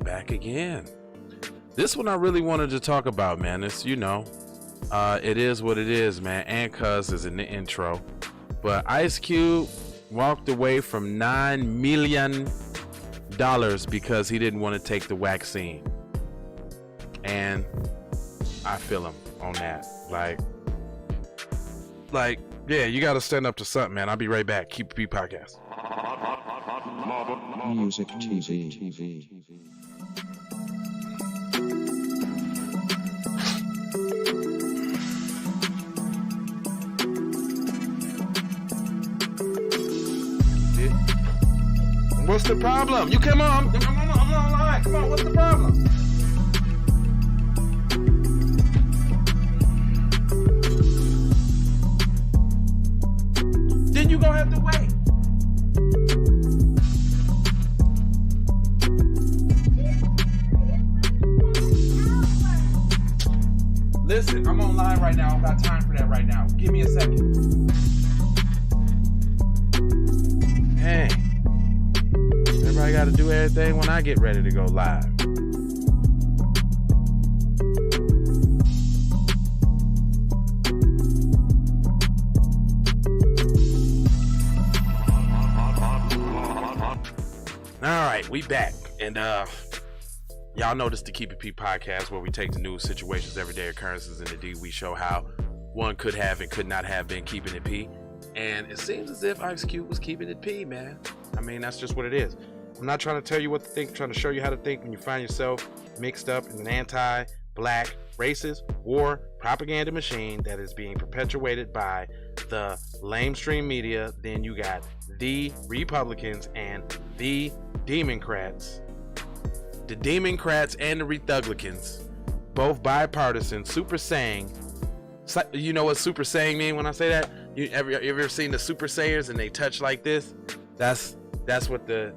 back again. This one I really wanted to talk about, man. It's, you know, it is what it is, man. And Cuz is in the intro. But Ice Cube walked away from $9 million because he didn't want to take the waxcine. And I feel him on that. Like, yeah, you got to stand up to something, man. I'll be right back. Keep It P Podcast. Music TV. What's the problem? You come on. I'm online. Come on, what's the problem? Then you gonna have to wait. Listen, I'm online right now. I don't got time for that right now. Give me a second. Hey. Everybody got to do everything when I get ready to go live. All right, we back. And y'all know this is the Keep It P Podcast, where we take the news, situations, everyday occurrences, and indeed we show how one could have and could not have been keeping it P. And it seems as if Ice Cube was keeping it P, man. I mean, that's just what it is. I'm not trying to tell you what to think, I'm trying to show you how to think when you find yourself mixed up in an anti-black, racist, war propaganda machine that is being perpetuated by the lamestream media. Then you got the Republicans and the Democrats. The Democrats and the Republicans, both bipartisan, super saying. You know what super saying mean when I say that? You ever seen the super sayers and they touch like this? That's what the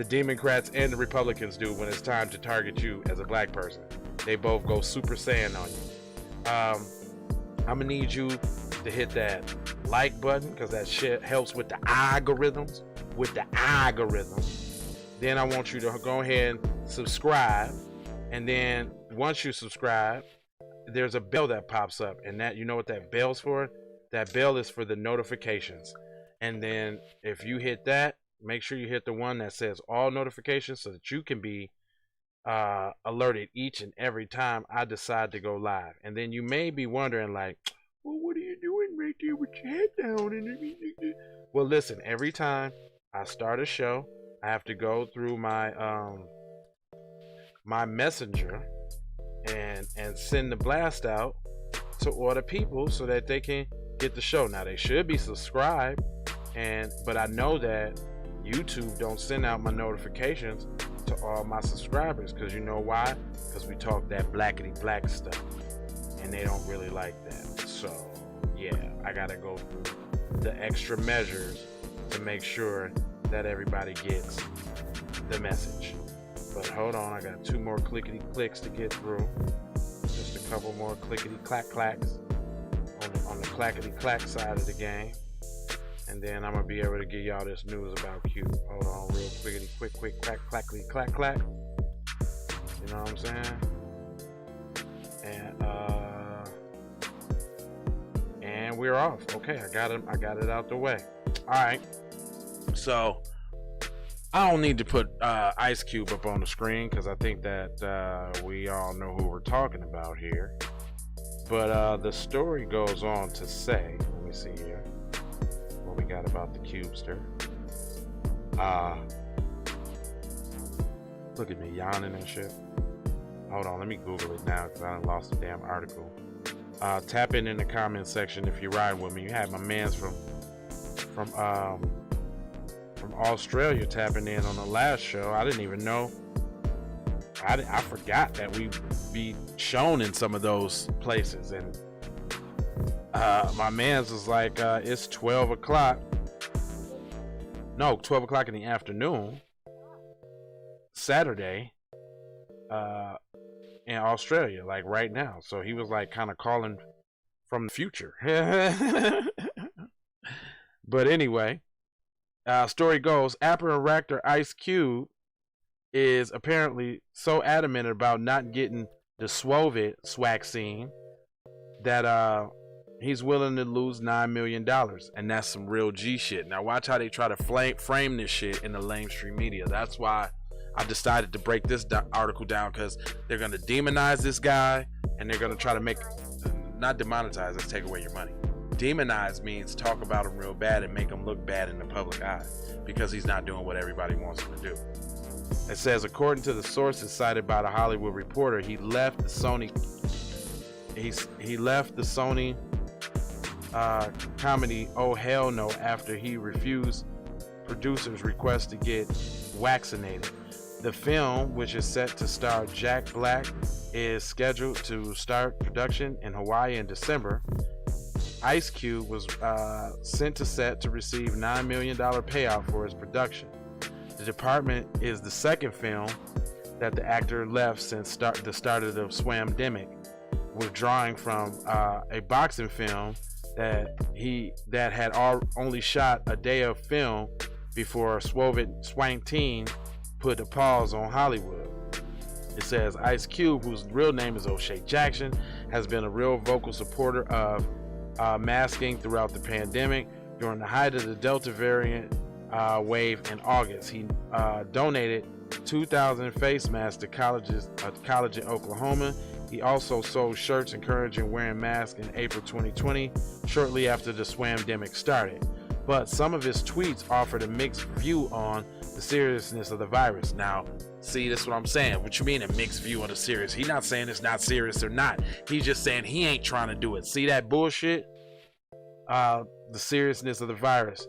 Democrats and the Republicans do when it's time to target you as a black person. They both go super saiyan on you. I'm gonna need you to hit that like button because that shit helps with the algorithms. Then I want you to go ahead and subscribe. And then once you subscribe, there's a bell that pops up. And that, you know what that bell's for? That bell is for the notifications. And then if you hit that, make sure you hit the one that says all notifications so that you can be alerted each and every time I decide to go live. And then you may be wondering, like, well, what are you doing right there with your head down? Well, listen, every time I start a show, I have to go through my my messenger and send the blast out to all the people so that they can get the show. Now, they should be subscribed, but I know that YouTube don't send out my notifications to all my subscribers, because you know why? Because we talk that blackity black stuff and they don't really like that. So yeah, I gotta go through the extra measures to make sure that everybody gets the message. But hold on, I got 2 more clickety clicks to get through. Just a couple more clickety clack clacks on the clackety clack side of the game. And then I'm gonna be able to give y'all this news about Q. Hold on, real quickity, quick, clack, clackety, clack, clack. You know what I'm saying? And we're off. Okay, I got it out the way. All right. So I don't need to put Ice Cube up on the screen because I think that we all know who we're talking about here. But the story goes on to say, let me see here. We got about the Cubester. Look at me yawning and shit. Hold on, let me Google it now because I lost the damn article. Tap in the comment section if you ride with me. You had my mans from Australia tapping in on the last show. I didn't even know. I forgot that we'd be shown in some of those places, and my man's was like, it's 12 o'clock. No, 12 o'clock in the afternoon, Saturday, in Australia, like right now. So he was like kind of calling from the future. But anyway, story goes, rapper and actor Ice Cube is apparently so adamant about not getting the waxcine that he's willing to lose $9 million, and that's some real G shit. Now watch how they try to frame this shit in the lamestream media. That's why I decided to break this article down, because they're gonna demonize this guy, and they're gonna try to make, not demonetize, let's take away your money. Demonize means talk about him real bad and make him look bad in the public eye, because he's not doing what everybody wants him to do. It says, according to the sources cited by the Hollywood Reporter, he left the Sony comedy Oh Hell No after he refused producers' request to get vaccinated. The film, which is set to star Jack Black, is scheduled to start production in Hawaii in December. Ice Cube was sent to set to receive $9 million payout for his production. The Department is the second film that the actor left since the start of the Swamdemic, withdrawing from a boxing film that had only shot a day of film before Swank put a pause on Hollywood. It says Ice Cube, whose real name is O'Shea Jackson, has been a real vocal supporter of masking throughout the pandemic. During the height of the Delta variant wave in August, he donated 2,000 face masks to a college in Oklahoma. He also sold shirts encouraging wearing masks in April 2020, shortly after the Swamdemic started. But some of his tweets offered a mixed view on the seriousness of the virus. Now, see, that's what I'm saying. What you mean a mixed view on the serious? He's not saying it's not serious or not. He's just saying he ain't trying to do it. See that bullshit? The seriousness of the virus.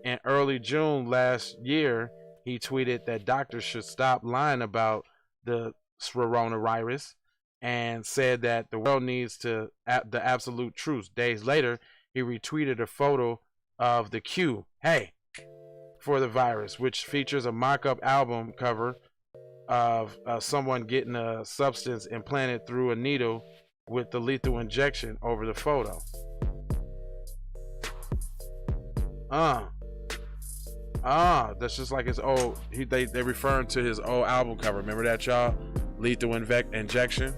In early June last year, he tweeted that doctors should stop lying about the coronavirus and said that the world needs the absolute truth. Days later, he retweeted a photo of the cure, for the virus, which features a mock-up album cover of someone getting a substance implanted through a needle with the lethal injection over the photo. That's just like his old. They referring to his old album cover. Remember that, y'all? Lethal injection.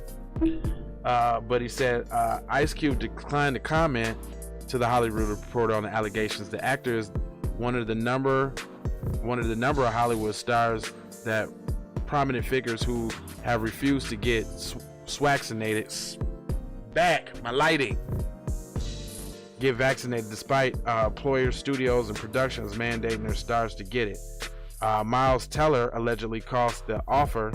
But he said Ice Cube declined to comment to the Hollywood Reporter on the allegations. The actor is one of the number of Hollywood stars that prominent figures who have refused to get vaccinated. Get vaccinated despite employers, studios, and productions mandating their stars to get it. Miles Teller allegedly cost The Offer,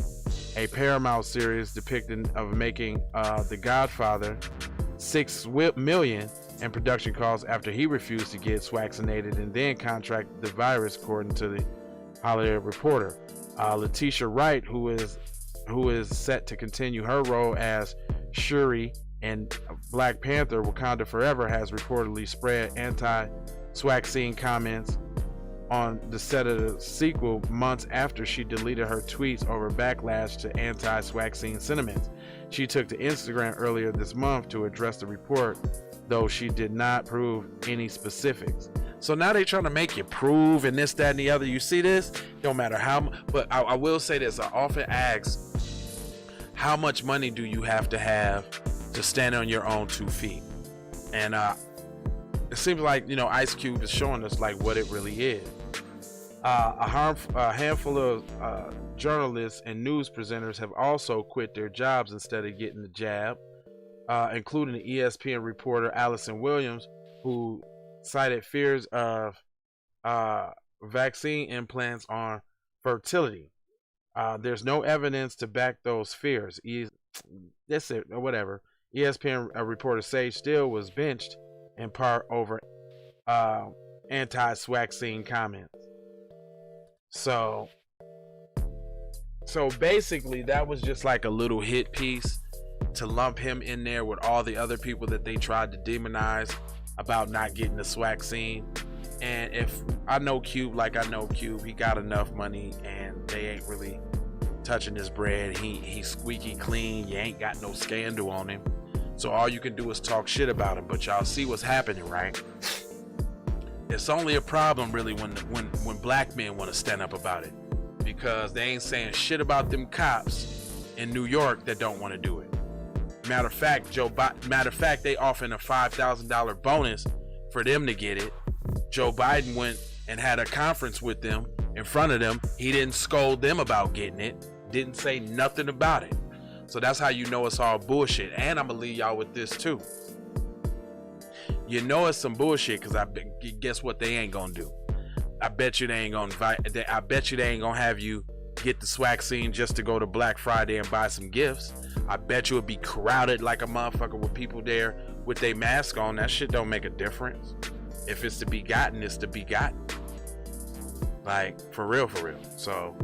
a Paramount series depicting of making The Godfather, $6 million in production costs after he refused to get vaccinated and then contracted the virus, according to the Hollywood Reporter. Letitia Wright, who is set to continue her role as Shuri in Black Panther: Wakanda Forever, has reportedly spread anti-vaccine comments on the set of the sequel months after she deleted her tweets over backlash to anti-vaccine sentiments. She took to Instagram earlier this month to address the report, though she did not prove any specifics. So now they're trying to make you prove and this, that, and the other. You see this? Don't matter how much, but I will say this. I often ask, how much money do you have to stand on your own 2 feet? And it seems like, Ice Cube is showing us like what it really is. A handful of journalists and news presenters have also quit their jobs instead of getting the jab, including the ESPN reporter Allison Williams, who cited fears of vaccine implants on fertility. There's no evidence to back those fears. That's it, or whatever. ESPN reporter Sage Steele was benched in part over anti-vaccine comments. So basically, that was just like a little hit piece to lump him in there with all the other people that they tried to demonize about not getting the vaccine. And if I know Cube like I know Cube, he got enough money and they ain't really touching his bread. He's squeaky clean. You ain't got no scandal on him. So all you can do is talk shit about him. But y'all see what's happening, right? It's only a problem really when black men want to stand up about it, because they ain't saying shit about them cops in New York that don't want to do it. Matter of fact, they offering a $5,000 bonus for them to get it. Joe Biden went and had a conference with them in front of them. He didn't scold them about getting it. Didn't say nothing about it. So that's how you know it's all bullshit. And I'm gonna leave y'all with this too. You know it's some bullshit because guess what they ain't gonna do. I bet you they ain't gonna have you get the waxcine just to go to Black Friday and buy some gifts. I bet you it'd be crowded like a motherfucker with people there with their mask on. That shit don't make a difference. If it's to be gotten, it's to be gotten. Like, for real, for real. So,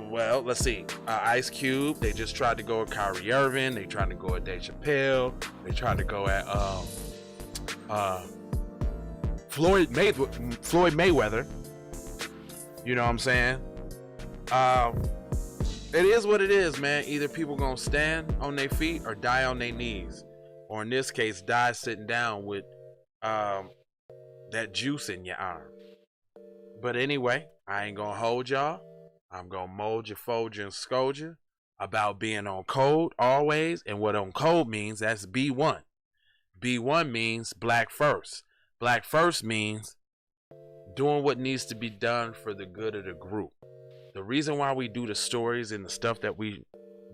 well, let's see. Ice Cube, they just tried to go at Kyrie Irving. They tried to go at Dave Chappelle. They tried to go at Floyd Mayweather. You know what I'm saying? It is what it is, man. Either people gonna stand on their feet or die on their knees, or in this case, die sitting down with that juice in your arm. But anyway, I ain't gonna hold y'all. I'm gonna mold you, fold you, and scold you about being on code always. And what on code means, that's B1. B1 means black first. Black first means doing what needs to be done for the good of the group. The reason why we do the stories and the stuff that we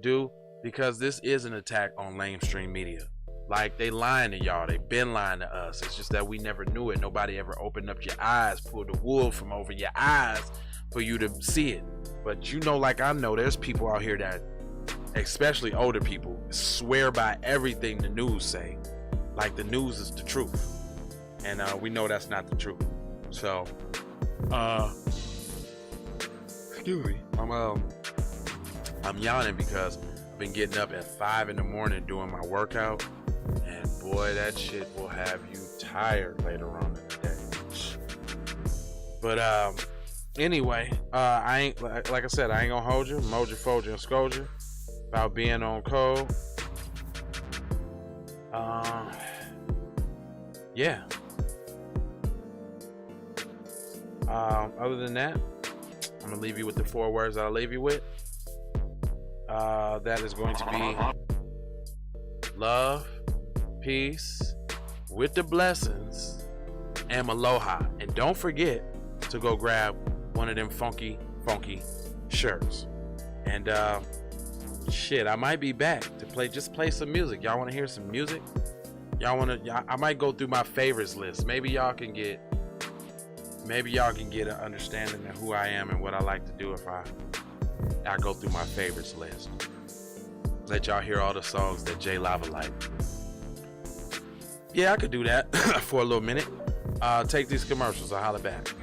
do, because this is an attack on mainstream media. Like, they lying to y'all. They been lying to us. It's just that we never knew it. Nobody ever opened up your eyes, pulled the wool from over your eyes for you to see it. But you know, like I know, there's people out here that, especially older people, swear by everything the news say. Like the news is the truth. And we know that's not the truth. So, excuse me. I'm yawning because I've been getting up at 5 in the morning doing my workout. And boy, that shit will have you tired later on in the day. But anyway, I ain't, like I said, I ain't gonna hold you, mold you, fold you, and scold you about being on code. Yeah. Other than that, I'm gonna leave you with the 4 words that I'll leave you with. That is going to be love, peace, with the blessings, and aloha. And don't forget to go grab one of them funky shirts. And shit, I might be back to play some music. Y'all want to hear some music? I might go through my favorites list. Maybe y'all can get an understanding of who I am and what I like to do if I go through my favorites list. Let y'all hear all the songs that J Lava like. Yeah, I could do that for a little minute. Take these commercials. I'll holler back. Get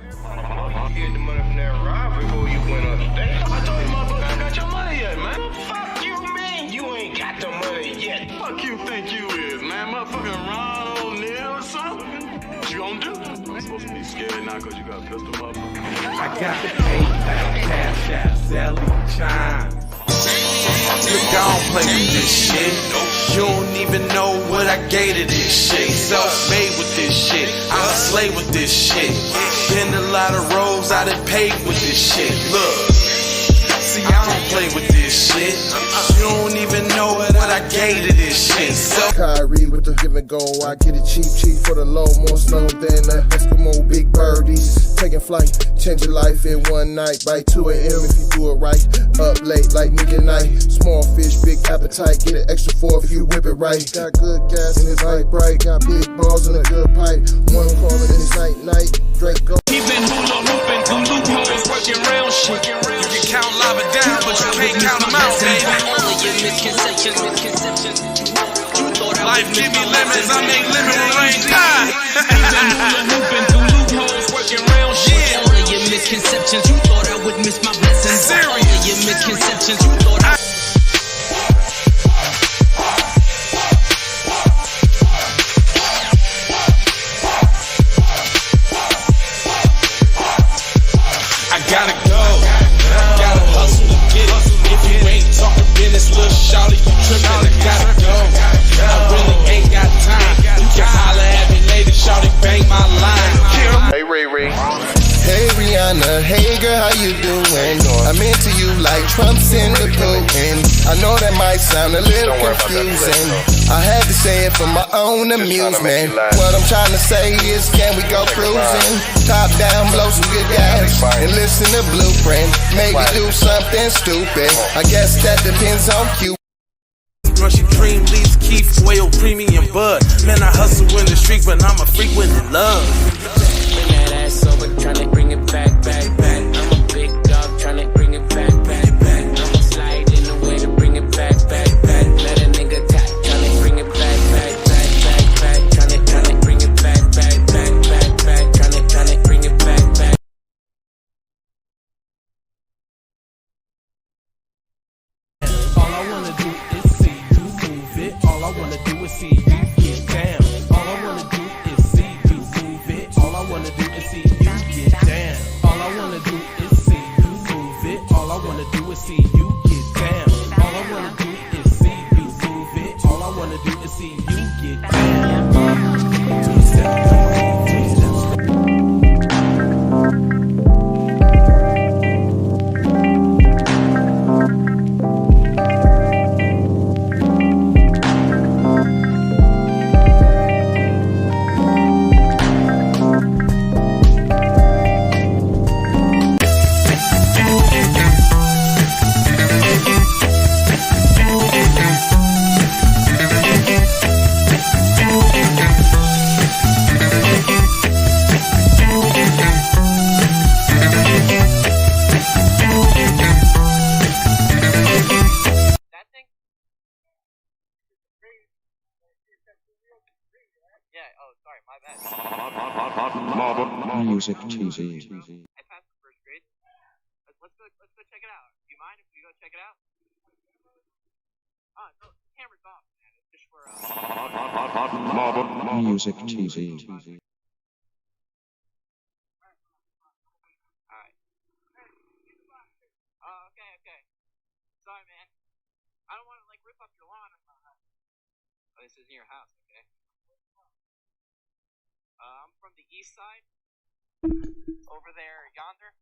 the money from that robbery before you went on stage. I told you, motherfucker, I got your money yet, man. Fuck you, man. You ain't got the money yet. Fuck you think you is, man. Motherfucking Ron O'Neal or something. What you gonna do? I'm supposed to be scared now because you got a pistol, motherfucker. I got the PayPal, Cash App, Zelly, Chime. Look, I don't play with this shit. You don't even know what I gave to this shit. Self-made with this shit. I slay with this shit. Been a lot of roads I done paved with this shit. Look, see, I don't play with this shit. You don't even know what I gave to this shit. Kyrie with the give and go. I get it cheap for the low. More snow than the Eskimo big birdies. Taking flight, change your life in one night. By 2 a.m. if you do it right. Up late like nigga night. Small fish, big appetite. Get an extra 4 if you whip it right. Got good gas and it's light bright. Got big balls and a good pipe. One calling and it's night. Drake go. He been hula hooping through loopholes, working round shit. You can count lava down, but you can't count them out, baby. Life give me lemons, I make lemon rain. He been hula hooping through loopholes, working round shit. All of your misconceptions, you thought I would miss my blessings. Serious. All of your misconceptions, you thought I gotta go, gotta hustle to get it. If you ain't talking business, little shawty, you trippin'. I gotta go, I really ain't got time. You can holler at me later. shawty bang my line. Hey Riri. Hey Rihanna, hey girl, how you doing? I'm into you like Trump's in the Putin. I know that might sound a little confusing. I had to say it for my own amusement. What I'm trying to say is, can we go cruising? Top down, blow some good gas, and listen to Blueprint. Maybe do something stupid. I guess that depends on you. Crunchy cream leaves, Keith, oil, premium bud. Man, I hustle in the street, but I'm a freak when in love. Bring that ass over, tryna bring it back, back, back. I'm a big dog, tryna bring it back, back, back. I'ma slide in the way to bring it back, back, back. Let a nigga tap, tryna bring it back, back, back, back, back. Tryna bring it back, back, back, back, back. Tryna bring it back, back. All I wanna do is see you move it. All I wanna do is see you get down. All I wanna do is see you move it. All I wanna do is see you get down. All I wanna do is see you move it. All I wanna do is see you get down. All I wanna do is see you move it. All I wanna do is see you get down. Two-step, two-step. Yeah, oh, sorry, my bad. Music TV. I passed the first grade. Let's go check it out. Do you mind if we go check it out? No, the camera's off, man. It's just for, Music TV. Alright. Oh, okay. Sorry, man. I don't want to, like, rip up your lawn. Oh, this isn't your house, okay? I'm from the east side. Over there, yonder.